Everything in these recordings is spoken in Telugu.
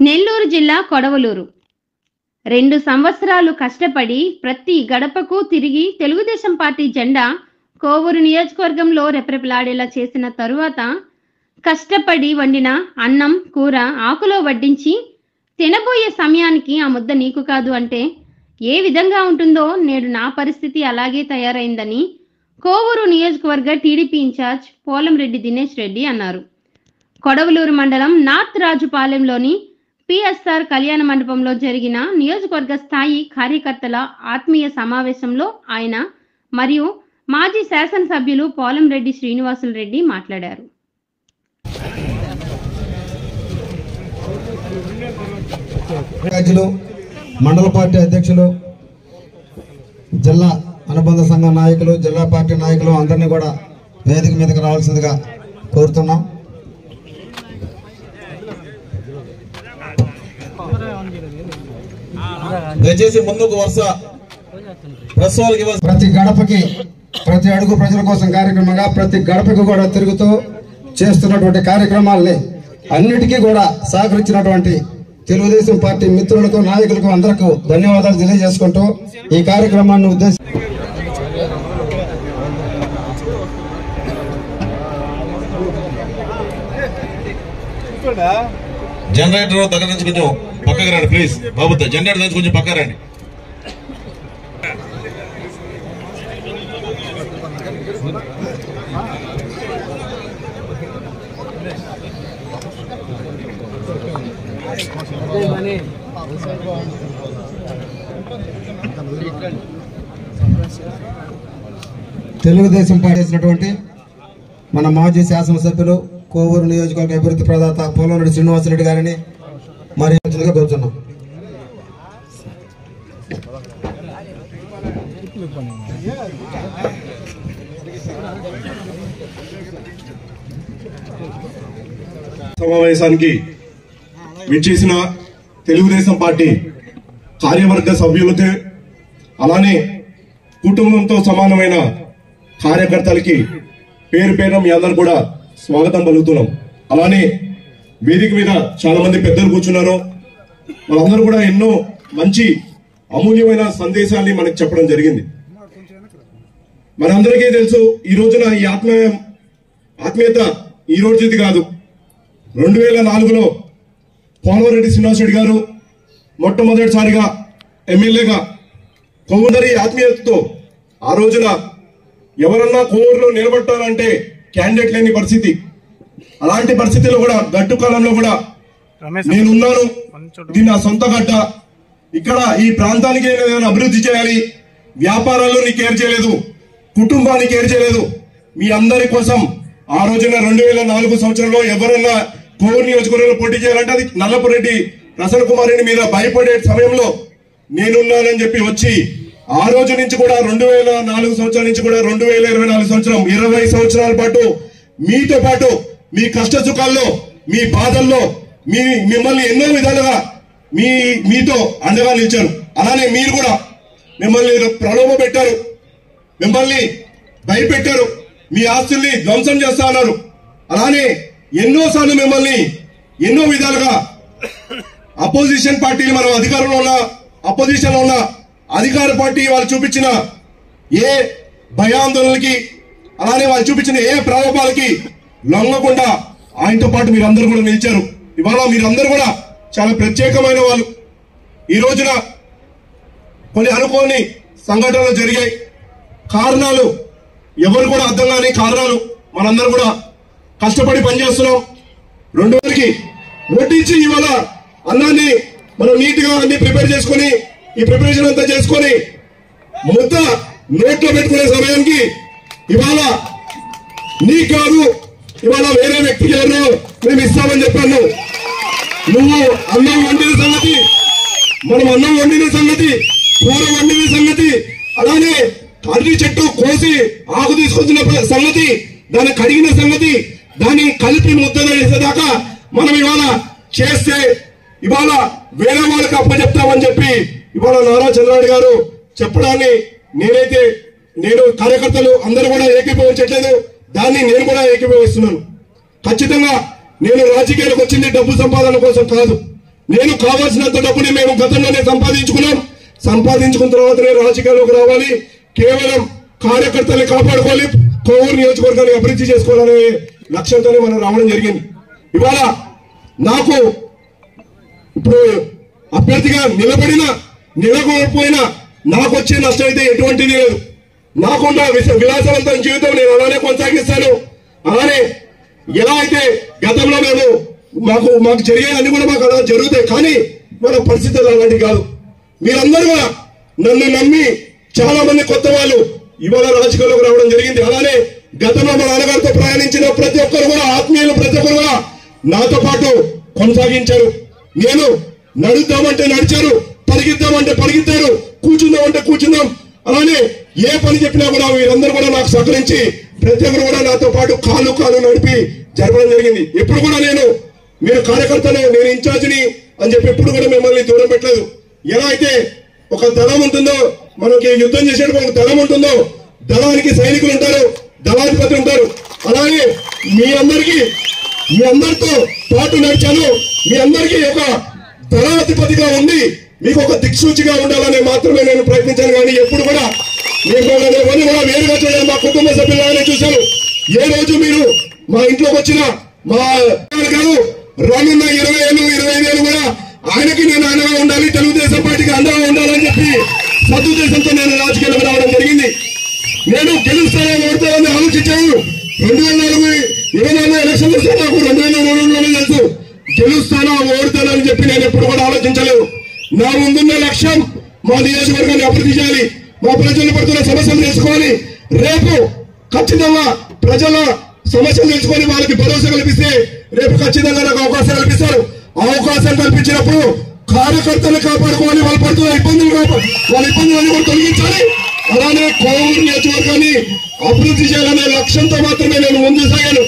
నెల్లూరు జిల్లా కొడవలూరు 2 సంవత్సరాలు కష్టపడి ప్రతి గడపకు తిరిగి తెలుగుదేశం పార్టీ జెండా కోవూరు నియోజకవర్గంలో రెపరెపలాడేలా చేసిన తరువాత కష్టపడి వండిన అన్నం కూర ఆకులో వడ్డించి తినబోయే సమయానికి ఆ ముద్ద నీకు కాదు అంటే ఏ విధంగా ఉంటుందో నేడు నా పరిస్థితి అలాగే తయారైందని కోవూరు నియోజకవర్గ టీడీపీ ఇన్ఛార్జ్ పోలంరెడ్డి దినేష్ రెడ్డి అన్నారు. కొడవలూరు మండలం నార్త్ రాజుపాలెంలోని పిఎస్ఆర్ కళ్యాణ మండపంలో జరిగిన నియోజకవర్గ స్థాయి కార్యకర్తల ఆత్మీయ సమావేశంలో ఆయన మరియు మాజీ శాసనసభ్యులు పోలంరెడ్డి శ్రీనివాసులు రెడ్డి మాట్లాడారు. మండల పార్టీ అధ్యక్షులు, జిల్లా అనుబంధ సంఘం నాయకులు, జిల్లా పార్టీ నాయకులు అందరినీ కూడా వేదిక మీదకి రావాల్సిందిగా కోరుతున్నాం. దయచేసి ముందుకు వరుస ప్రతి గడపకి ప్రతి అడుగు ప్రజల కోసం కార్యక్రమంగా ప్రతి గడపకి కూడా తిరుగుతూ చేస్తున్నటువంటి కార్యక్రమాల్ని అన్నిటికీ కూడా సహకరించినటువంటి తెలుగుదేశం పార్టీ మిత్రులకు, నాయకులకు అందరికీ ధన్యవాదాలు తెలియజేసుకుంటూ ఈ కార్యక్రమాన్ని ఉద్దేశించి జనరేటర్ దగ్గర నుంచి కొంచెం పక్కకు రండి ప్లీజ్ బాబు. జనరేటర్ నుంచి కొంచెం పక్కకు రండి. తెలుగుదేశం పార్టీ చేసినటువంటి మన మాజీ శాసనసభ్యులు, కోవూరు నియోజకవర్గ అభివృద్ధి ప్రదాత పోలంరెడ్డి శ్రీనివాసరెడ్డి గారిని మరి కోరుతున్నాం. సమావేశానికి విచ్చేసిన తెలుగుదేశం పార్టీ కార్యవర్గ సభ్యులతో, అలానే కుటుంబంతో సమానమైన కార్యకర్తలకి పేరు పేరున మీ అందరు కూడా స్వాగతం పలుకుతున్నాం. అలానే వేదిక మీద చాలా మంది పెద్దలు కూర్చున్నారు. వాళ్ళందరూ కూడా ఎన్నో మంచి అమూల్యమైన సందేశాన్ని మనకు చెప్పడం జరిగింది. మనందరికీ తెలుసు, ఈ రోజున ఈ ఆత్మీయత ఈ రోజుది కాదు. 2004లో పోలంరెడ్డి శ్రీనివాసరెడ్డి గారు మొట్టమొదటిసారిగా ఎమ్మెల్యేగా కోవూరు ఆత్మీయతతో ఆ రోజున ఎవరన్నా కోవూరులో నిలబట్టాలంటే క్యాండిడేట్ లేని పరిస్థితి. అలాంటి పరిస్థితిలో కూడా గట్టు కాలంలో కూడా నేనున్నాను, ఇది నా సొంత గడ్డ, ఇక్కడ ఈ ప్రాంతానికి నేను అభివృద్ధి చేయాలి, వ్యాపారాల్లో నీ కేర్ చేయలేదు, కుటుంబాన్ని కేర్ చేయలేదు, మీ అందరి కోసం ఆ రోజున 2004 సంవత్సరంలో ఎవరన్నా కోవూరు నియోజకవర్గంలో పోటీ చేయాలంటే అది నల్లపురెడ్డి ప్రసన్న కుమార్ రెడ్డి మీద భయపడే సమయంలో నేనున్నానని చెప్పి వచ్చి ఆ రోజు నుంచి కూడా 2004 సంవత్సరాల నుంచి కూడా 2024 సంవత్సరం 20 సంవత్సరాల పాటు మీతో పాటు మీ కష్ట సుఖాల్లో, మీ బాధల్లో మిమ్మల్ని ఎన్నో విధాలుగా మీతో అండగా నిలిచారు. అలానే మీరు కూడా మిమ్మల్ని ప్రలోభ పెట్టారు, మిమ్మల్ని భయపెట్టారు, మీ ఆస్తుల్ని ధ్వంసం చేస్తా ఉన్నారు. అలానే ఎన్నోసార్లు మిమ్మల్ని ఎన్నో విధాలుగా అపోజిషన్ పార్టీలు, మనం అధికారంలో ఉన్న అపోజిషన్ లో ఉన్న అధికార పార్టీ వాళ్ళు చూపించిన ఏ భయాందోళనకి, అలానే వాళ్ళు చూపించిన ఏ ప్రలోభాలకి లొంగకుండా ఆయనతో పాటు మీరందరూ కూడా నిలిచారు. ఇవాళ మీరందరూ కూడా చాలా ప్రత్యేకమైన వాళ్ళు. ఈ రోజున కొన్ని అనుకోని సంఘటనలు జరిగాయి. కారణాలు ఎవరు కూడా అర్థం కాని కారణాలు. మనందరూ కూడా కష్టపడి పనిచేస్తున్నాం. 2 వడ్డించి ఇవాళ అన్నాన్ని మనం నీట్ గా అన్ని ప్రిపేర్ చేసుకుని, ఈ ప్రిపరేషన్ అంతా చేసుకుని ముద్ద నోట్లో పెట్టుకునే సమయానికి ఇవాళ నీకు కాదు, ఇవాళ వేరే వ్యక్తికి ఎవరో మేము ఇస్తామని చెప్పాను. నువ్వు అన్నం వండిన సంగతి, మనం అన్నం వండిన సంగతి, కూర వండిన సంగతి, అలానే అరటి చెట్టు కోసి ఆకు తీసుకొచ్చిన సంగతి, దాన్ని కడిగిన సంగతి, దాన్ని కలిపి ముద్ద వేసేదాకా మనం ఇవాళ చేస్తే ఇవాళ వేరే వాళ్ళకి అప్పచెప్తామని చెప్పి ఇవాళ నారా చంద్రబాబు గారు చెప్పడాన్ని నేను కార్యకర్తలు అందరూ కూడా ఏకీభవించట్లేదు. దాన్ని నేను కూడా ఏకీభవిస్తున్నాను. ఖచ్చితంగా నేను రాజకీయాలకు వచ్చింది డబ్బు సంపాదన కోసం కాదు. నేను కావాల్సినంత డబ్బుని మేము గతంలోనే సంపాదించుకున్న తర్వాతనే రాజకీయాల్లోకి రావాలి, కేవలం కార్యకర్తల్ని కాపాడుకోవాలి, కోవూరు నియోజకవర్గాన్ని అభివృద్ధి చేసుకోవాలనే లక్ష్యంతోనే మనం రావడం జరిగింది. ఇవాళ నాకు ఇప్పుడు అభ్యర్థిగా నిలబడిపోయినా నాకు వచ్చే నష్టం అయితే ఎటువంటిది లేదు. నాకున్న విలాసవంతమైన జీవితం నేను అలానే కొనసాగిస్తాను. అలానే ఎలా అయితే గతంలో మాకు జరిగేవన్నీ కూడా మాకు అలా జరుగుతాయి. కానీ మన పరిస్థితులు అలాంటివి కాదు. మీరందరూ కూడా నన్ను నమ్మి చాలా మంది కొత్త వాళ్ళు ఇవాళ రాజకీయాల్లోకి రావడం జరిగింది. అలానే గతంలో మా నాన్నగారితో ప్రయాణించిన ప్రతి ఒక్కరు కూడా ఆత్మీయులు ప్రతి ఒక్కరు కూడా నాతో పాటు కొనసాగించారు. నేను నడుద్దామంటే నడిచారు, పరిగిద్దామంటే పరిగెత్తారు, కూర్చుందామంటే కూర్చుందాం. అలానే ఏ పని చెప్పినా కూడా వీరందరూ కూడా నాకు సహకరించి ప్రతి ఒక్కరు కూడా నాతో పాటు కాలు నడిపి జరపడం జరిగింది. ఎప్పుడు కూడా మీరు కార్యకర్తను, నేను ఇన్ఛార్జిని అని చెప్పి ఎప్పుడు కూడా మిమ్మల్ని దూరం పెట్టలేదు. ఎలా అయితే ఒక దళం ఉంటుందో, మనకి యుద్ధం చేసేటప్పుడు ఒక దళం ఉంటుందో, దళానికి సైనికులు ఉంటారు, దళాధిపతి ఉంటారు. అలాగే మీ అందరితో పాటు నడిచాను. మీ అందరికీ ఒక దళాధిపతిగా ఉండి మీకు ఒక దిక్సూచిగా ఉండాలని మాత్రమే నేను ప్రయత్నించాను. కానీ ఎప్పుడు కూడా ఎవరిని కూడా వేరుగా చూడాలి. మా కుటుంబ సభ్యులనే చూశాను. ఏ రోజు మీరు మా ఇంట్లోకి వచ్చిన మా కాదు రానున్న 20 ఏళ్ళు 25 ఏళ్ళు కూడా ఆయనకి నేను అండగా ఉండాలి, తెలుగుదేశం పార్టీకి అండగా ఉండాలని చెప్పి సదుద్దేశంతో నేను రాజకీయాలకు రావడం జరిగింది. నేను గెలుస్తానని ఓడతానని ఆలోచించాను. 2024 ఎలక్షన్ వస్తే నాకు 2023 తెలుసు. గెలుస్తానా ఓడతానా అని చెప్పి నేను ఎప్పుడు కూడా ఆలోచించలేదు. నా ముందున్న లక్ష్యం మా నియోజకవర్గాన్ని అభివృద్ధి చేయాలి, మా ప్రజలు పడుతున్న సమస్యలు తెలుసుకోవాలి. రేపు ఖచ్చితంగా ప్రజల సమస్యలు తెలుసుకొని వాళ్ళకి భరోసా కల్పిస్తే రేపు ఖచ్చితంగా నాకు అవకాశం కల్పిస్తారు. అవకాశం కల్పించినప్పుడు కార్యకర్తలు కాపాడుకోవాలి, వాళ్ళు పడుతున్న ఇబ్బందులన్నీ కూడా తొలగించాలి. అలానే కోవూరు నియోజకవర్గాన్ని అభివృద్ధి చేయాలనే లక్ష్యంతో మాత్రమే నేను ముందు సాగాను.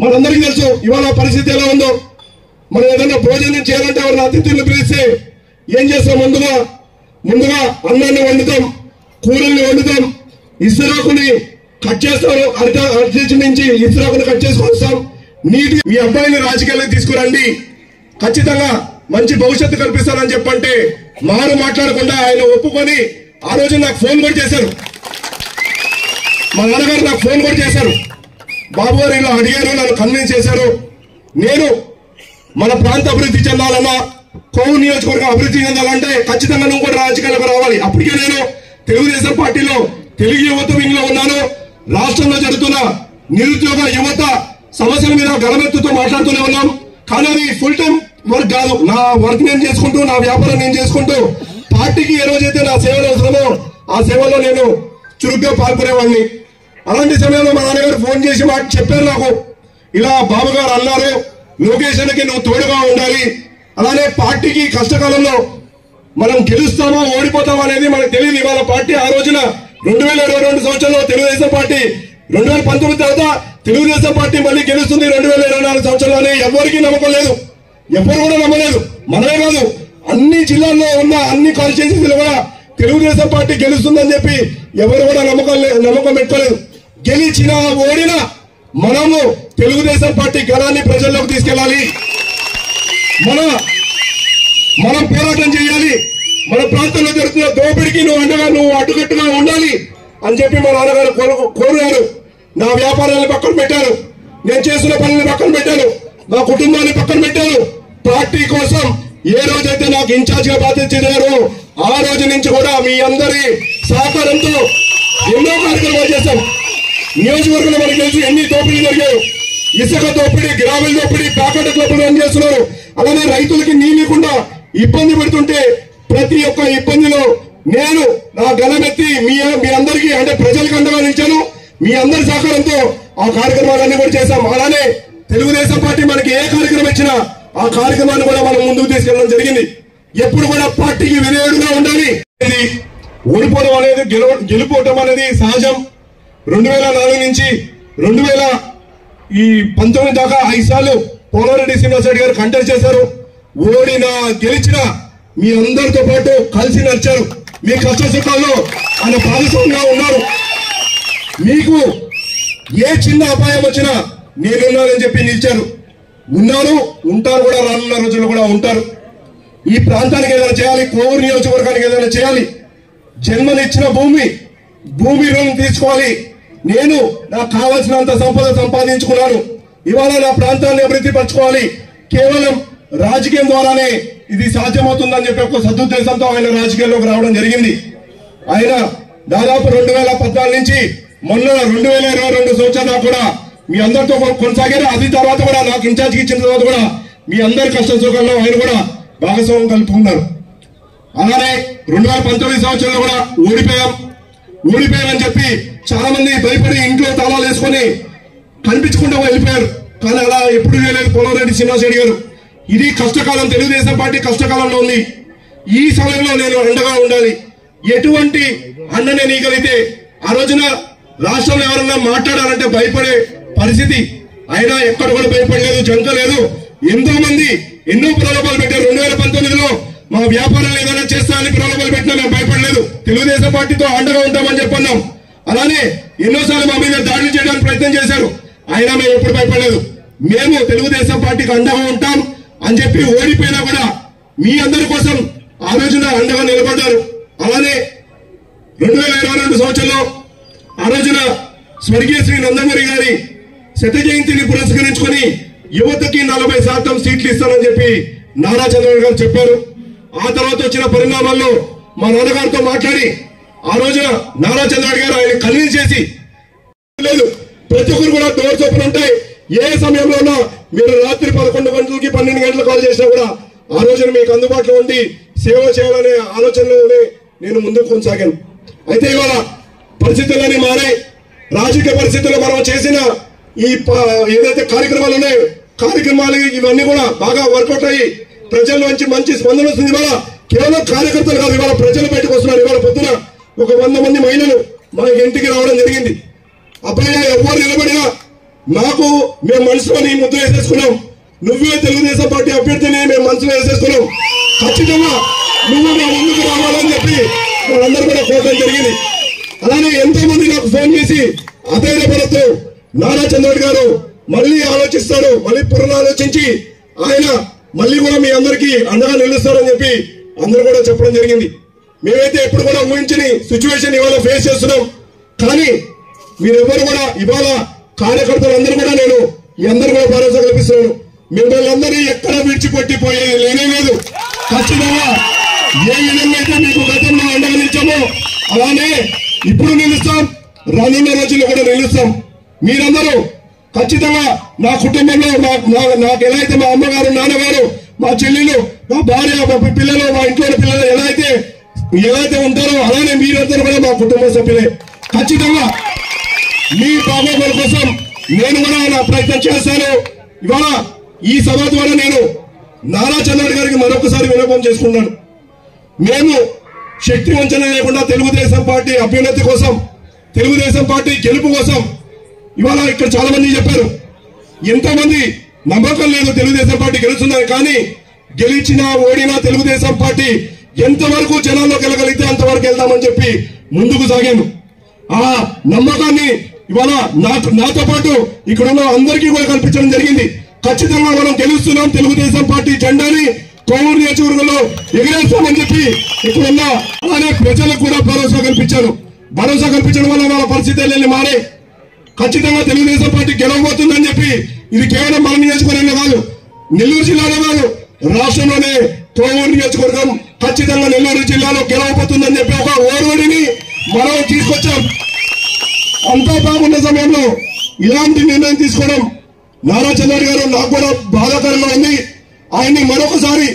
మనందరికీ తెలుసు ఇవాళ పరిస్థితి ఎలా ఉందో. మనం ఏదైనా భోజనం చేయాలంటే ఎవరిని అతిథులను పిలిస్తే ఏం చేస్తాం? ముందుగా అన్నాన్ని వండుతాం, కూరల్ని వండుతాం, ఇసురాకుని కట్ చేస్తాం, అరిచి నుంచి ఇసురాకుని కట్ చేసుకొని వస్తాం. మీ అబ్బాయిని రాజకీయాలకు తీసుకురండి, ఖచ్చితంగా మంచి భవిష్యత్తు కల్పిస్తానని చెప్పంటే మాట్లాడకుండా ఆయన ఒప్పుకొని ఆ రోజు నాకు ఫోన్ కూడా చేశారు. మా నాన్నగారు నాకు ఫోన్ కూడా చేశారు. బాబు గారు ఇలా అడిగారు, నన్ను కన్విన్స్ చేశారు. నేను మన ప్రాంత అభివృద్ధి చెందాలన్నా, కోవూరు నియోజకవర్గం అభివృద్ధి చెందాలంటే ఖచ్చితంగా నువ్వు కూడా రాజకీయాలకు రావాలి. అప్పటికే నేను తెలుగుదేశం పార్టీలో తెలుగు యువత వింగ్ లో ఉన్నాను. రాష్ట్రంలో జరుగుతున్న నిరుద్యోగ యువత సమస్యల మీద గలమెత్తుతో మాట్లాడుతూనే ఉన్నాం. కానీ అది ఫుల్ టైం వర్క్ కాదు. నా వర్క్ నేను చేసుకుంటూ, నా వ్యాపారం నేను చేసుకుంటూ, పార్టీకి ఏ రోజైతే నా సేవలు అవసరమో ఆ సేవల్లో నేను చురుగ్గా పాల్గొనేవాడిని. అలాంటి సమయంలో మా నాన్నగారు ఫోన్ చేసి చెప్పారు నాకు, ఇలా బాబు గారు అన్నారు, లోకేష్ అన్నకి నువ్వు తోడుగా ఉండాలి. అలానే పార్టీకి కష్టకాలంలో మనం గెలుస్తామో ఓడిపోతామో అనేది మనకు తెలియదు. ఇవాళ పార్టీ ఆ రోజున 2022 సంవత్సరంలో తెలుగుదేశం పార్టీ 2019 తర్వాత తెలుగుదేశం పార్టీ మళ్ళీ గెలుస్తుంది 2024 సంవత్సరంలోనే ఎవరికి నమ్మకం లేదు, ఎవరు కూడా నమ్మలేదు. మనమే కాదు, అన్ని జిల్లాల్లో ఉన్న అన్ని కాన్స్టిట్యూన్సీలు కూడా తెలుగుదేశం పార్టీ గెలుస్తుందని చెప్పి ఎవరు కూడా నమ్మకం పెట్టుకోలేదు. గెలిచినా ఓడినా మనము తెలుగుదేశం పార్టీ గణాన్ని ప్రజల్లోకి తీసుకెళ్లాలి, మనం పోరాటం చేయాలి. మన ప్రాంతంలో జరుగుతున్న దోపిడికి నువ్వు అడ్డుకట్టుగా ఉండాలి అని చెప్పి మా నాన్నగారు కోరారు. నా వ్యాపారాన్ని పక్కన పెట్టాను, నేను చేస్తున్న పనులను పక్కన పెట్టాను, నా కుటుంబాన్ని పక్కన పెట్టాను. పార్టీ కోసం ఏ రోజైతే నాకు ఇన్ఛార్జ్ గా బాధ్యత చేశారో ఆ రోజు నుంచి కూడా మీ అందరి సహకారంతో ఎన్నో కార్యక్రమాలు చేశాం. నియోజకవర్గంలో మనకు తెలుసు ఎన్ని దోపిడీలు జరిగాయి. ఇసుక దోపిడీ, గ్రామీణ దోపిడీ, ప్యాకెట్ దోపిడీ అని చేస్తున్నారు. అలానే రైతులకి నీళ్ళకుండా ఇబ్బంది పెడుతుంటే ప్రతి ఒక్క ఇబ్బందిలో నేను నా గలమెత్తి మీ అందరికీ అంటే ప్రజలకు అండగా నిలిచాను. మీ అందరి సహకారంతో ఆ కార్యక్రమాలన్నీ కూడా చేశాం. అలానే తెలుగుదేశం పార్టీ మనకి ఏ కార్యక్రమం ఇచ్చినా ఆ కార్యక్రమాన్ని కూడా మనం ముందుకు తీసుకెళ్లడం జరిగింది. ఎప్పుడు కూడా పార్టీకి విధేయుడుగా ఉండాలి. ఓడిపోవడం అనేది గెలుపోవటం అనేది సహజం. 2004 నుంచి 2019 దాకా 5 సార్లు పోలారెడ్డి శ్రీనివాసరెడ్డి గారు కంటెస్ట్ చేశారు. ఓడినా గెలిచినా మీ అందరితో పాటు కలిసి నడిచారు. మీ కష్ట సుఖాల్లో ఆయన భాగస్వామిగా ఉన్నారు. మీకు ఏ చిన్న అపాయం వచ్చినా నేనున్నానని చెప్పి నిలిచారు. ఉన్నారు, ఉంటారు కూడా, రానున్న రోజుల్లో కూడా ఉంటారు. ఈ ప్రాంతానికి ఏదైనా చేయాలి, కోవూరు నియోజకవర్గానికి ఏదైనా చేయాలి. జన్మనిచ్చిన భూమి రుణం తీసుకోవాలి. నేను నాకు కావాల్సినంత సంపద సంపాదించుకున్నాను. ఇవాళ నా ప్రాంతాన్ని అభివృద్ధి పరచుకోవాలి. కేవలం రాజకీయం ద్వారానే ఇది సాధ్యమవుతుందని చెప్పి ఒక సదుద్దేశంతో ఆయన రాజకీయాల్లోకి రావడం జరిగింది. ఆయన దాదాపు 2014 నుంచి మొన్న 2022 సంవత్సరం దాకా కూడా మీ అందరితో కొనసాగారు. అది తర్వాత కూడా నాకు ఇన్ఛార్జ్ ఇచ్చిన తర్వాత కూడా మీ అందరి కష్ట సుఖాల్లో ఆయన కూడా భాగస్వామ్యం కలుపుకున్నారు. అలానే 2019 సంవత్సరంలో కూడా ఓడిపోయామని చెప్పి చాలా మంది భయపడి ఇంట్లో తాళాలు వేసుకొని కనిపించకుండా వెళ్ళిపోయారు. కానీ అలా ఎప్పుడు చేయలేదు పోలారెడ్డి శ్రీనివాసరెడ్డి గారు. ఇది కష్టకాలం, తెలుగుదేశం పార్టీ కష్టకాలంలో ఉంది. ఈ సమయంలో నేను అండగా ఉండాలి. ఎటువంటి అండనే నీగలిగితే ఆ రోజున రాష్ట్రంలో ఎవరన్నా మాట్లాడాలంటే భయపడే పరిస్థితి. అయినా ఎక్కడ కూడా భయపడలేదు, జంకలేదు. ఎంతో మంది ఎన్నో ప్రలోభాలు పెట్టారు. 2019లో మా వ్యాపారాలు ఏదైనా చేస్తామని ప్రలోభాలు పెట్టినా మేము భయపడలేదు. తెలుగుదేశం పార్టీతో అండగా ఉంటామని చెప్పన్నాం. అలానే ఎన్నోసార్లు మా మీద దాడులు చేయడానికి ప్రయత్నం చేశారు. అయినా మేము ఎప్పుడు భయపడలేదు. మేము తెలుగుదేశం పార్టీకి అండగా ఉంటాం అని చెప్పి ఓడిపోయినా కూడా మీ అందరి కోసం ఆ రోజున అండగా నిలబడ్డారు. అలానే 2022 సంవత్సరంలో ఆ రోజున స్వర్గీయ శ్రీ నందమూరి గారి శత జయంతిని పురస్కరించుకొని యువతకి 40% సీట్లు ఇస్తానని చెప్పి నారా చంద్రబాబు గారు చెప్పారు. ఆ తర్వాత వచ్చిన పరిణామాల్లో మా నాన్నగారితో మాట్లాడి ఆ రోజున నారా చంద్రబాబు గారు ఆయన కన్విన్స్ చేసి లేదు, ప్రతి ఒక్కరు కూడా డోర్స్ ఓపెన్ ఉంటాయి. ఏ సమయంలోనూ మీరు రాత్రి 11 గంటలకి 12 గంటలు కాల్ చేసినా కూడా ఆ రోజున మీకు అందుబాటులో ఉండి సేవ చేయాలనే ఆలోచనలోనే నేను ముందుకు కొనసాగాను. అయితే ఇవాళ పరిస్థితులన్నీ మారాయి. రాజకీయ పరిస్థితుల్లో మనం చేసిన ఈ ఏదైతే కార్యక్రమాలు ఉన్నాయో కార్యక్రమాలు ఇవన్నీ కూడా బాగా వర్కౌట్ అయ్యి ప్రజల నుంచి మంచి స్పందన వస్తుంది. ఇవాళ కేవలం కార్యకర్తలు కాదు, ఇవాళ ప్రజలు బయటకు వస్తున్నారు. ఇవాళ పొద్దున ఒక 100 మంది మహిళలు మన ఇంటికి రావడం జరిగింది. అబ్బాయి ఎవరు నిలబడినా నాకు మేము మనసులో నీ ముద్ర వేసేసుకున్నాం, నువ్వే తెలుగుదేశం పార్టీ అభ్యర్థిని మేము మనసులో వేసేసుకున్నాం, ఖచ్చితంగా నువ్వు మా ముందుకు రావాలని చెప్పి వాళ్ళందరూ కూడా కోరడం జరిగింది. అలానే ఎంతో మంది నాకు ఫోన్ చేసి అధైర్యపడుతూ నారా చంద్రబాబు గారు మళ్ళీ ఆలోచిస్తాడు, మళ్ళీ పునరాలోచించి ఆయన మళ్ళీ కూడా మీ అందరికీ అండగా నిలుస్తారని చెప్పి అందరూ కూడా చెప్పడం జరిగింది. మేమైతే ఎప్పుడు కూడా ఊహించని సిచ్యువేషన్ ఇవాళ ఫేస్ చేస్తున్నాం. కానీ మీరెవరు కూడా ఇవాళ కార్యకర్తలందరూ కూడా నేను మీ అందరూ కూడా భరోసా కల్పిస్తున్నాను. మిమ్మల్ని అందరినీ ఎక్కడ విడిచిపెట్టిపోయేది లేనే లేదు. ఖచ్చితంగా ఏ విధంగా అయితే మీకు గతంలో అండగా నిలిచామో అలానే ఇప్పుడు నిలుస్తాం, రానున్న రోజుల్లో కూడా నిలుస్తాం. మీరందరూ ఖచ్చితంగా నా కుటుంబంలో నాకు ఎలా అయితే మా అమ్మగారు, నాన్నగారు, మా చెల్లెలు, మా భార్య, మా పిల్లలు, మా ఇంట్లో పిల్లలు ఎలా అయితే ఉంటారో అలానే మీరందరూ కూడా మా కుటుంబ సభ్యులే. ఖచ్చితంగా మీ బాగోగుల కోసం నేను కూడా నా ప్రయత్నం చేస్తాను. ఇవాళ ఈ సభ ద్వారా నేను నారా చంద్రబాబు గారికి మరొకసారి విన్నపం చేసుకున్నాను. మేము శక్తి వంచన లేకుండా తెలుగుదేశం పార్టీ అభ్యున్నతి కోసం, తెలుగుదేశం పార్టీ గెలుపు కోసం ఇవాళ ఇక్కడ చాలా మంది చెప్పారు. ఎంతో మంది నమ్మకం లేదు తెలుగుదేశం పార్టీ గెలుస్తుందని. కానీ గెలిచినా ఓడినా తెలుగుదేశం పార్టీ ఎంతవరకు జనాల్లోకి వెళ్ళగలిగితే అంతవరకు వెళ్దామని చెప్పి ముందుకు సాగాను. ఆ నమ్మకాన్ని ఇవాళ నాతో పాటు ఇక్కడ ఉన్న అందరికీ కూడా కల్పించడం జరిగింది. ఖచ్చితంగా మనం గెలుస్తున్నాం. తెలుగుదేశం పార్టీ జెండాని కోవూరు నియోజకవర్గంలో ఎగిరేస్తామని చెప్పి ఇక్కడున్న అలానే ప్రజలకు కూడా భరోసా కల్పించారు. భరోసా కల్పించడం వల్ల వాళ్ళ పరిస్థితులన్నీ మారాయి. ఖచ్చితంగా తెలుగుదేశం పార్టీ గెలవబోతుందని చెప్పి ఇది కేవలం మన నియోజకవర్గంలో కాదు, నెల్లూరు జిల్లాలో కాదు, రాష్ట్రంలోనే కోవూరు నియోజకవర్గం ఖచ్చితంగా నెల్లూరు జిల్లాలో గెలవబోతుందని చెప్పి ఒక ఓర్వడిని మనం తీసుకొచ్చాం. అంతా బాగున్న సమయంలో ఇలాంటి నిర్ణయం తీసుకోవడం నారా చంద్రబాబు గారు నాకు కూడా బాధాకరంగా ఉంది. ఆయన్ని మరొకసారి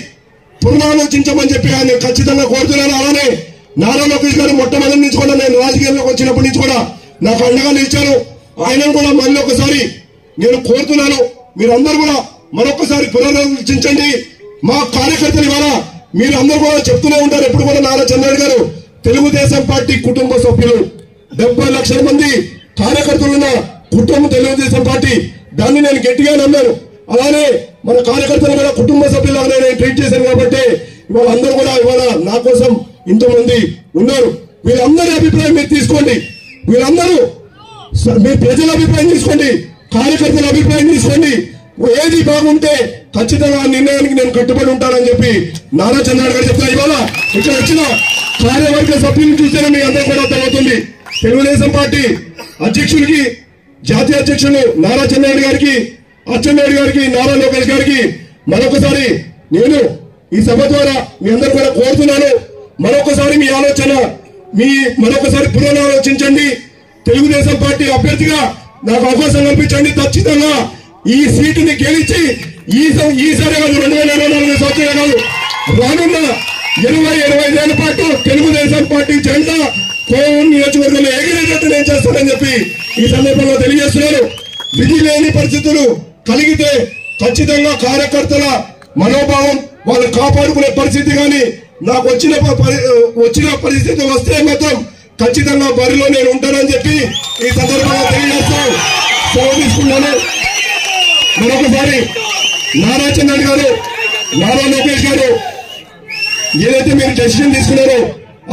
పునరాలోచించమని చెప్పి ఆయన ఖచ్చితంగా కోరుతున్నాను. అలానే నారా లోకేష్ గారు మొట్టమొదటి నుంచి కూడా నేను రాజకీయాల్లోకి వచ్చినప్పటి నుంచి కూడా నాకు అండగా నిలిచారు. ఆయనను కూడా మళ్ళీ ఒకసారి నేను కోరుతున్నాను. మీరందరూ కూడా మరొకసారి పునరాలోచించండి. మా కార్యకర్తలు ఇవాళ మీరు అందరూ కూడా చెప్తూనే ఉంటారు ఎప్పుడు కూడా నారా చంద్రబాబు గారు తెలుగుదేశం పార్టీ కుటుంబ సభ్యులు 70 లక్షల మంది కార్యకర్తలున్న కుటుంబం తెలుగుదేశం పార్టీ. దాన్ని నేను గట్టిగా నమ్మాను. అలానే మన కార్యకర్తలు కూడా కుటుంబ సభ్యులాగానే నేను ట్రీట్ చేశాను. కాబట్టి ఇవాళ అందరూ కూడా ఇవాళ నా కోసం ఇంతమంది ఉన్నారు. వీళ్ళందరి అభిప్రాయం మీరు తీసుకోండి. వీళ్ళందరూ మీ ప్రజల అభిప్రాయం తీసుకోండి, కార్యకర్తల అభిప్రాయం తీసుకోండి. ఏది బాగుంటే ఖచ్చితంగా ఆ నిర్ణయానికి నేను కట్టుబడి ఉంటానని చెప్పి నారా చంద్రబాబు గారు చెప్తారు. ఇవాళ ఇక్కడ వచ్చిన కార్యవర్గ సభ్యులను చూస్తేనే మీ అందరూ కూడా అర్థమవుతుంది. తెలుగుదేశం పార్టీ అధ్యక్షులకి, జాతీయ అధ్యక్షులు నారా చంద్రబాబు గారికి, అచ్చెన్నాయుడు గారికి, నారా లోకేష్ గారికి మరొకసారి నేను ఈ సభ ద్వారా మీ అందరూ కూడా కోరుతున్నాను. మరొకసారి మీ ఆలోచన మరొకసారి పునరాలోచించండి. తెలుగుదేశం పార్టీ అభ్యర్థిగా నాకు అవకాశం కల్పించండి. ఖచ్చితంగా ఈ సీటుని గెలిచి ఈసారి కాదు 2024 సంవత్సరం కాదు, రానున్న 20-25 ఏళ్ల పాటు తెలుగుదేశం పార్టీ జెండా కోవూరు నియోజకవర్గంలో ఎగిరేటట్టు నేను చేస్తానని చెప్పి ఈ సందర్భంగా తెలియజేస్తున్నాను. విధి లేని పరిస్థితులు కలిగితే ఖచ్చితంగా కార్యకర్తల మనోభావం వాళ్ళు కాపాడుకునే పరిస్థితి కానీ నాకు వచ్చిన పరిస్థితి వస్తే మాత్రం ఖచ్చితంగా బరిలో నేను ఉంటానని చెప్పి ఈ సందర్భంగా తెలియజేస్తూ సెలవు తీసుకున్నాను. మరొకసారి నారా చంద్రబాబు గారు, నారా లోకేష్ గారు ఏదైతే మీరు డెసిషన్ తీసుకున్నారో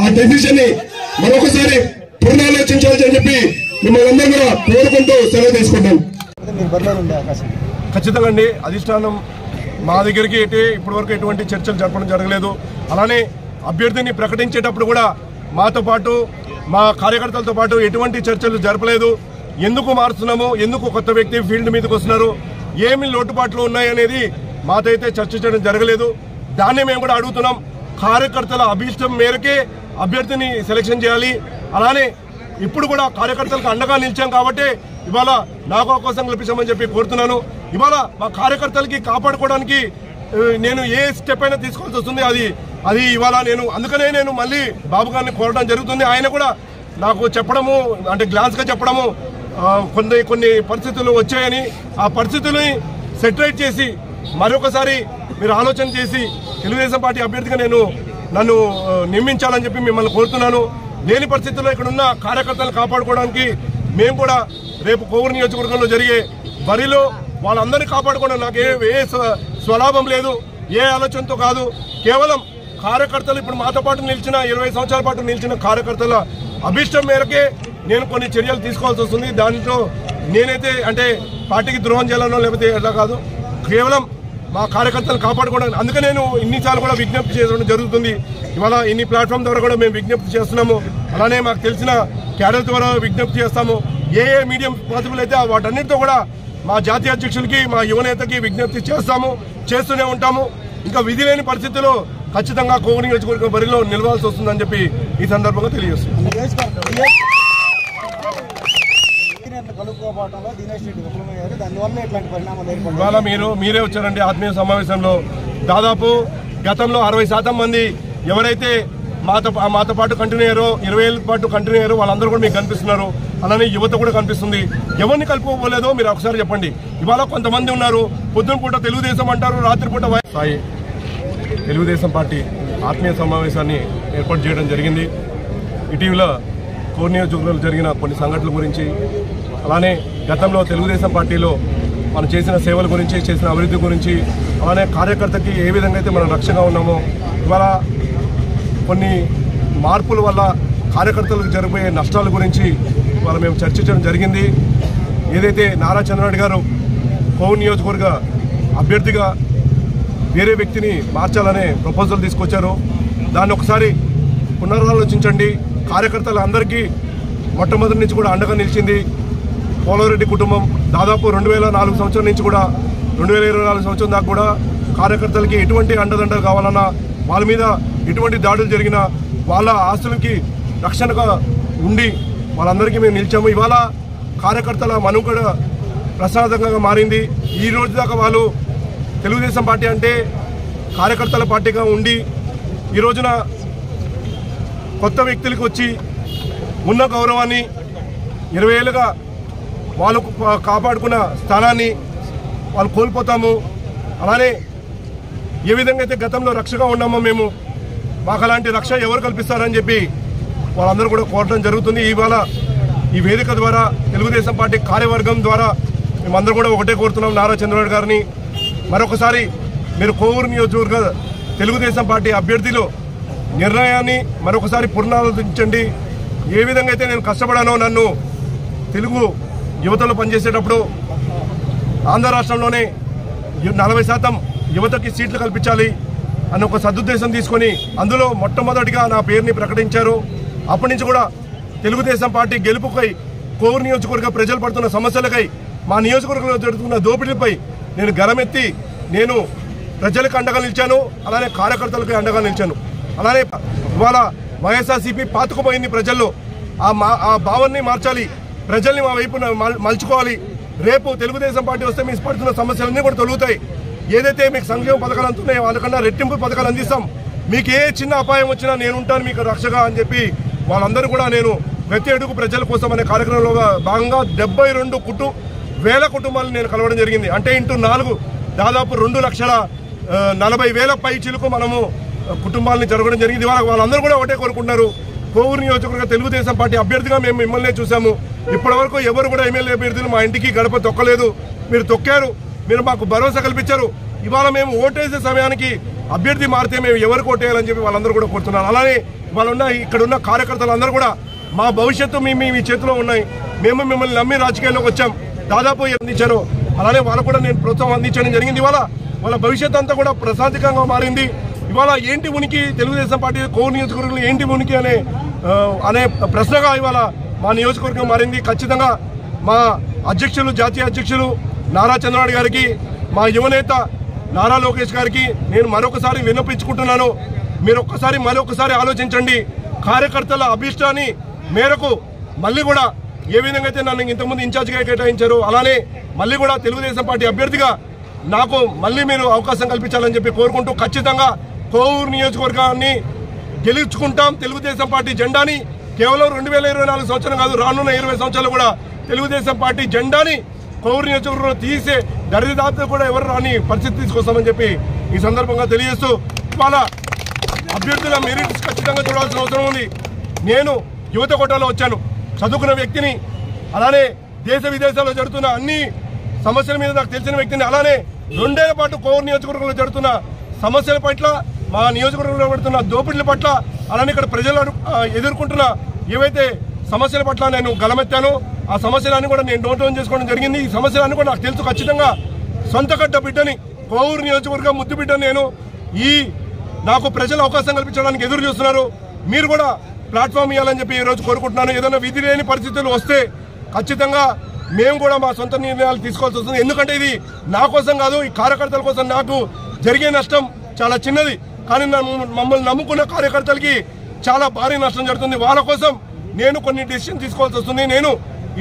ఆ డెసిషన్ ని మరొకసారి పునరాలోచించాలని చెప్పి మిమ్మల్ని అందరూ కూడా కోరుకుంటూ సెలవు తీసుకుంటాం. ఖచ్చితంగా అండి, అధిష్టానం మా దగ్గరికి ఇప్పటి వరకు ఎటువంటి చర్చలు జరపడం జరగలేదు. అలానే అభ్యర్థిని ప్రకటించేటప్పుడు కూడా మాతో పాటు మా కార్యకర్తలతో పాటు ఎటువంటి చర్చలు జరపలేదు. ఎందుకు మారుస్తున్నాము, ఎందుకు కొత్త వ్యక్తి ఫీల్డ్ మీదకి వస్తున్నారు, ఏమి లోటుపాట్లు ఉన్నాయనేది మాతో అయితే చర్చించడం జరగలేదు. దాన్ని మేము కూడా అడుగుతున్నాం. కార్యకర్తల అభీష్టం మేరకే అభ్యర్థిని సెలక్షన్ చేయాలి. అలానే ఇప్పుడు కూడా కార్యకర్తలకు అండగా నిలిచాం కాబట్టి ఇవాళ నాకు అవకాశం కల్పించమని చెప్పి కోరుతున్నాను. ఇవాళ మా కార్యకర్తలకి కాపాడుకోవడానికి నేను ఏ స్టెప్ అయినా తీసుకోవాల్సి వస్తుంది. అది ఇవాళ అందుకనే నేను మళ్ళీ బాబు గారిని కోరడం జరుగుతుంది. ఆయన కూడా నాకు చెప్పడము, అంటే గ్లాన్స్గా చెప్పడము, కొన్ని పరిస్థితులు వచ్చాయని ఆ పరిస్థితుల్ని సెటిలైట్ చేసి మరొకసారి మీరు ఆలోచన చేసి తెలుగుదేశం పార్టీ అభ్యర్థిగా నన్ను నియమించాలని చెప్పి మిమ్మల్ని కోరుతున్నాను. లేని పరిస్థితుల్లో ఇక్కడ ఉన్న కార్యకర్తలను కాపాడుకోవడానికి మేము కూడా రేపు కోవూరు నియోజకవర్గంలో జరిగే బరిలో వాళ్ళందరినీ కాపాడుకోవడం నాకు ఏ స్వలాభం లేదు, ఏ ఆలోచనతో కాదు. కేవలం కార్యకర్తలు ఇప్పుడు మాతో పాటు నిలిచిన 20 సంవత్సరాల పాటు నిలిచిన కార్యకర్తల అభీష్టం మేరకే నేను కొన్ని చర్యలు తీసుకోవాల్సి వస్తుంది. దాంట్లో నేనైతే అంటే పార్టీకి ద్రోహం చేయాలనో లేకపోతే ఎట్లా కాదు, కేవలం మా కార్యకర్తలు కాపాడుకోవడానికి. అందుకే నేను ఇన్నిసార్లు కూడా విజ్ఞప్తి చేయడం జరుగుతుంది. ఇవాళ ఇన్ని ప్లాట్ఫామ్ ద్వారా కూడా మేము విజ్ఞప్తి చేస్తున్నాము. అలానే మాకు తెలిసిన క్యాడర్ ద్వారా విజ్ఞప్తి చేస్తాము. ఏ మీడియం పాసిబుల్ అయితే వాటన్నిటితో కూడా మా జాతీయ అధ్యక్షులకి, మా యువనేతకి విజ్ఞప్తి చేస్తూనే ఉంటాము. ఇంకా విధి లేని పరిస్థితుల్లో ఖచ్చితంగా కోవూరు నియోజకవర్గం బరిలో నిలవాల్సి వస్తుందని చెప్పి ఈ సందర్భంగా తెలియజేస్తుంది. ఇవాళ మీరే వచ్చారండి ఆత్మీయ సమావేశంలో. దాదాపు గతంలో 60% మంది ఎవరైతే మాతో పాటు కంటిన్యూ అయ్యారో, 20 ఏళ్ళ పాటు కంటిన్యూ అయ్యారో వాళ్ళందరూ కూడా మీకు కనిపిస్తున్నారు. అలానే యువత కూడా కనిపిస్తుంది. ఎవరిని కలుపుకోలేదో మీరు ఒకసారి చెప్పండి. ఇవాళ కొంతమంది ఉన్నారు, పొద్దున పూట తెలుగుదేశం అంటారు, రాత్రిపూట సాయి. తెలుగుదేశం పార్టీ ఆత్మీయ సమావేశాన్ని ఏర్పాటు చేయడం జరిగింది. ఇటీవల కోవూరు నియోజకవర్గంలో జరిగిన కొన్ని సంఘటనల గురించి, అలానే గతంలో తెలుగుదేశం పార్టీలో మనం చేసిన సేవల గురించి, చేసిన అభివృద్ధి గురించి, అలానే కార్యకర్తకి ఏ విధంగా అయితే మనం రక్షగా ఉన్నామో, ఇవాళ కొన్ని మార్పుల వల్ల కార్యకర్తలకు జరిగే నష్టాల గురించి ఇవాళ మేము చర్చించడం జరిగింది. ఏదైతే నారా చంద్రబాబు గారు కోవూరు నియోజకవర్గ అభ్యర్థిగా వేరే వ్యక్తిని మార్చాలనే ప్రపోజల్ తీసుకొచ్చారో దాన్ని ఒకసారి పునరాలోచించండి. కార్యకర్తలందరికీ మొట్టమొదటి నుంచి కూడా అండగా నిలిచింది పోలవరెడ్డి కుటుంబం. దాదాపు 2004 సంవత్సరం నుంచి కూడా 2024 సంవత్సరం దాకా కూడా కార్యకర్తలకి ఎటువంటి అండదండలు కావాలన్నా, వాళ్ళ మీద ఎటువంటి దాడులు జరిగినా వాళ్ళ ఆస్తులకి రక్షణగా ఉండి వాళ్ళందరికీ మేము నిలిచాము. ఇవాళ కార్యకర్తల మనుగడ ప్రసాదంగా మారింది. ఈ రోజు దాకా వాళ్ళు తెలుగుదేశం పార్టీ అంటే కార్యకర్తల పార్టీగా ఉండి ఈ రోజున కొత్త వ్యక్తులకు వచ్చి ఉన్న గౌరవాన్ని 20 ఏళ్ళుగా వాళ్ళు కాపాడుకున్న స్థానాన్ని వాళ్ళు కోల్పోతాము. అలానే ఏ విధంగా అయితే గతంలో రక్షగా ఉన్నామో మేము, మాకు అలాంటి రక్ష ఎవరు కల్పిస్తారని చెప్పి వాళ్ళందరూ కూడా కోరడం జరుగుతుంది. ఇవాళ ఈ వేదిక ద్వారా తెలుగుదేశం పార్టీ కార్యవర్గం ద్వారా మేమందరూ కూడా ఒకటే కోరుతున్నాం నారా చంద్రబాబు గారిని, మరొకసారి మీరు కోవూరు నియోజకవర్గ తెలుగుదేశం పార్టీ అభ్యర్థిలో నిర్ణయాన్ని మరొకసారి పునరాలోచించండి. ఏ విధంగా అయితే నేను కష్టపడానో, నన్ను తెలుగు యువతలో పనిచేసేటప్పుడు ఆంధ్ర రాష్ట్రంలోనే 40% యువతకి సీట్లు కల్పించాలి అన్న ఒక సదుద్దేశం తీసుకొని అందులో మొట్టమొదటిగా నా పేరుని ప్రకటించారు. అప్పటి నుంచి కూడా తెలుగుదేశం పార్టీ గెలుపుకై కోవూరు నియోజకవర్గ ప్రజలు పడుతున్న సమస్యలకై మా నియోజకవర్గంలో జరుగుతున్న దోపిడీలపై నేను గరమెత్తి నేను ప్రజలకు అండగా నిలిచాను. అలానే కార్యకర్తలకు అండగా నిలిచాను. అలానే ఇవాళ వైఎస్ఆర్సీపీ పాతుకుపోయింది ప్రజల్లో. ఆ భావాన్ని మార్చాలి, ప్రజల్ని మా వైపు మలుచుకోవాలి. రేపు తెలుగుదేశం పార్టీ వస్తే మీకు పడుతున్న సమస్యలన్నీ కూడా తొలుగుతాయి. ఏదైతే మీకు సంక్షేమ పథకాలు అందుతున్నాయో వాళ్ళకన్నా రెట్టింపు పథకాలు అందిస్తాం. మీకు ఏ చిన్న అపాయం వచ్చినా నేను ఉంటాను మీకు రక్షగా అని చెప్పి వాళ్ళందరూ కూడా నేను ప్రతి అడుగు ప్రజల కోసం అనే కార్యక్రమంలో భాగంగా 72,000 కుటుంబాలను నేను కలవడం జరిగింది. అంటే ఇంటూ 4 దాదాపు 2,40,000 పై చిలుకు మనము కుటుంబాలని జరగడం జరిగింది. వాళ్ళందరూ కూడా ఒకటే కోరుకుంటున్నారు, కోవూరు నియోజకవర్గ తెలుగుదేశం పార్టీ అభ్యర్థిగా మేము మిమ్మల్ని చూసాము. ఇప్పటివరకు ఎవరు కూడా ఎమ్మెల్యే అభ్యర్థులు మా ఇంటికి గడప తొక్కలేదు. మీరు తొక్కారు, మీరు మాకు భరోసా కల్పించారు. ఇవాళ మేము ఓటేసే సమయానికి అభ్యర్థి మారితే మేము ఎవరికి ఓటేయాలని చెప్పి వాళ్ళందరూ కూడా కోరుతున్నారు. అలానే ఇక్కడున్న కార్యకర్తలందరూ కూడా మా భవిష్యత్తు మీ చేతిలో ఉన్నాయి, మేము మిమ్మల్ని నమ్మి రాజకీయాల్లోకి వచ్చాం, దాదాపు అందించారు. అలానే వాళ్ళకు కూడా నేను ప్రోత్సాహం అందించడం జరిగింది. ఇవాళ వాళ్ళ భవిష్యత్తు అంతా కూడా ప్రశాంతికంగా మారింది. ఇవాళ ఏంటి ఉనికి తెలుగుదేశం పార్టీ కోవూరు నియోజకవర్గంలో ఏంటి ఉనికి అనే ప్రశ్నగా ఇవాళ మా నియోజకవర్గం మారింది. ఖచ్చితంగా మా అధ్యక్షులు, జాతీయ అధ్యక్షులు నారా చంద్రబాబు గారికి, మా యువనేత నారా లోకేష్ గారికి నేను మరొకసారి విన్నపించుకుంటున్నాను. మీరు మరొకసారి ఆలోచించండి. కార్యకర్తల అభిష్టాన్ని మేరకు మళ్ళీ కూడా ఏ విధంగా అయితే నన్ను ఇంతకుముందు ఇన్ఛార్జిగా కేటాయించారు అలానే మళ్ళీ కూడా తెలుగుదేశం పార్టీ అభ్యర్థిగా నాకు మళ్ళీ మీరు అవకాశం కల్పించాలని చెప్పి కోరుకుంటూ ఖచ్చితంగా కోవూరు నియోజకవర్గాన్ని గెలుచుకుంటాం. తెలుగుదేశం పార్టీ జెండాని కేవలం 2024 సంవత్సరం కాదు, రానున్న 20 సంవత్సరాలు కూడా తెలుగుదేశం పార్టీ జెండాని కోవూరు నియోజకవర్గంలో తీసే దరిదాపు కూడా ఎవరు రాని పరిస్థితి తీసుకొస్తామని చెప్పి ఈ సందర్భంగా తెలియజేస్తూ ఇవాళ అభ్యర్థుల మెరిట్స్ ఖచ్చితంగా చూడాల్సిన అవసరం ఉంది. నేను యువత కోటాలో వచ్చాను, చదువుకున్న వ్యక్తిని, అలానే దేశ విదేశాల్లో జరుగుతున్న అన్ని సమస్యల మీద నాకు తెలిసిన వ్యక్తిని, అలానే 2 ఏళ్ల పాటు కోవూరు నియోజకవర్గంలో జరుగుతున్న సమస్యల పట్ల, మా నియోజకవర్గంలో పడుతున్న దోపిడీల పట్ల, అలానే ఇక్కడ ప్రజలు ఎదుర్కొంటున్న ఏవైతే సమస్యల పట్ల నేను గలమెత్తాను. ఆ సమస్యలన్నీ కూడా నేను నోట్ డౌన్ చేసుకోవడం జరిగింది. ఈ సమస్యలన్నీ కూడా నాకు తెలుసు. ఖచ్చితంగా సొంత గడ్డ బిడ్డని, కోవూరు నియోజకవర్గం ముద్దు బిడ్డని నేను. నాకు ప్రజలు అవకాశం కల్పించడానికి ఎదురు చూస్తున్నారు. మీరు కూడా ప్లాట్ఫామ్ ఇవ్వాలని చెప్పి ఈరోజు కోరుకుంటున్నాను. ఏదైనా విధి లేని పరిస్థితులు వస్తే ఖచ్చితంగా మేము కూడా మా సొంత నిర్ణయాలు తీసుకోవాల్సి వస్తుంది. ఎందుకంటే ఇది నా కోసం కాదు, ఈ కార్యకర్తల కోసం. నాకు జరిగే నష్టం చాలా చిన్నది, కానీ మమ్మల్ని నమ్ముకున్న కార్యకర్తలకి చాలా భారీ నష్టం జరుగుతుంది. వాళ్ళ కోసం నేను కొన్ని డెసిషన్ తీసుకోవాల్సి వస్తుంది. నేను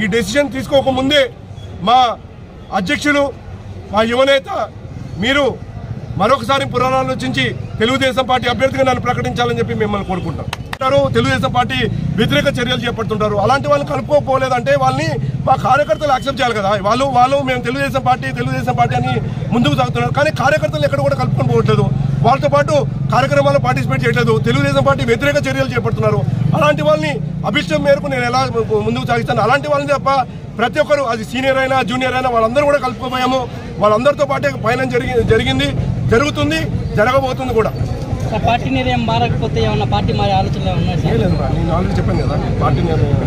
ఈ డెసిషన్ తీసుకోకముందే మా అధ్యక్షులు, మా యువనేత మీరు మరొకసారి పునరాలోచించి తెలుగుదేశం పార్టీ అభ్యర్థిగా నన్ను ప్రకటించాలని చెప్పి మిమ్మల్ని కోరుకుంటాం. తెలుగుదేశం పార్టీ వ్యతిరేక చర్యలు చేపడుతుంటారు. అలాంటి వాళ్ళని కలుపుకోపోలేదంటే వాళ్ళని మా కార్యకర్తలు యాక్సెప్ట్ చేయాలి కదా. వాళ్ళు మేము తెలుగుదేశం పార్టీ అని ముందుకు సాగుతున్నారు, కానీ కార్యకర్తలు ఎక్కడ కూడా కలుపుకొని పోవట్లేదు. వాళ్ళతో పాటు కార్యక్రమాల్లో పార్టిసిపేట్ చేయట్లేదు. తెలుగుదేశం పార్టీ వ్యతిరేక చర్యలు చేపడుతున్నారు. అలాంటి వాళ్ళని అభిష్టం మేరకు నేను ఎలా ముందుకు సాగిస్తాను. అలాంటి వాళ్ళని తప్ప ప్రతి ఒక్కరు, అది సీనియర్ అయినా జూనియర్ అయినా వాళ్ళందరూ కూడా కలుపుకోపోయాము. వాళ్ళందరితో పాటే పైన జరిగింది, జరుగుతుంది, జరగబోతుంది కూడా. పార్టీ నిర్ణయం మారకపోతే ఏమన్నా పార్టీ మారే ఆలోచనలు ఉన్నాయి? లేదు, నేను ఆల్రెడీ చెప్పాను కదా పార్టీ నిర్ణయం.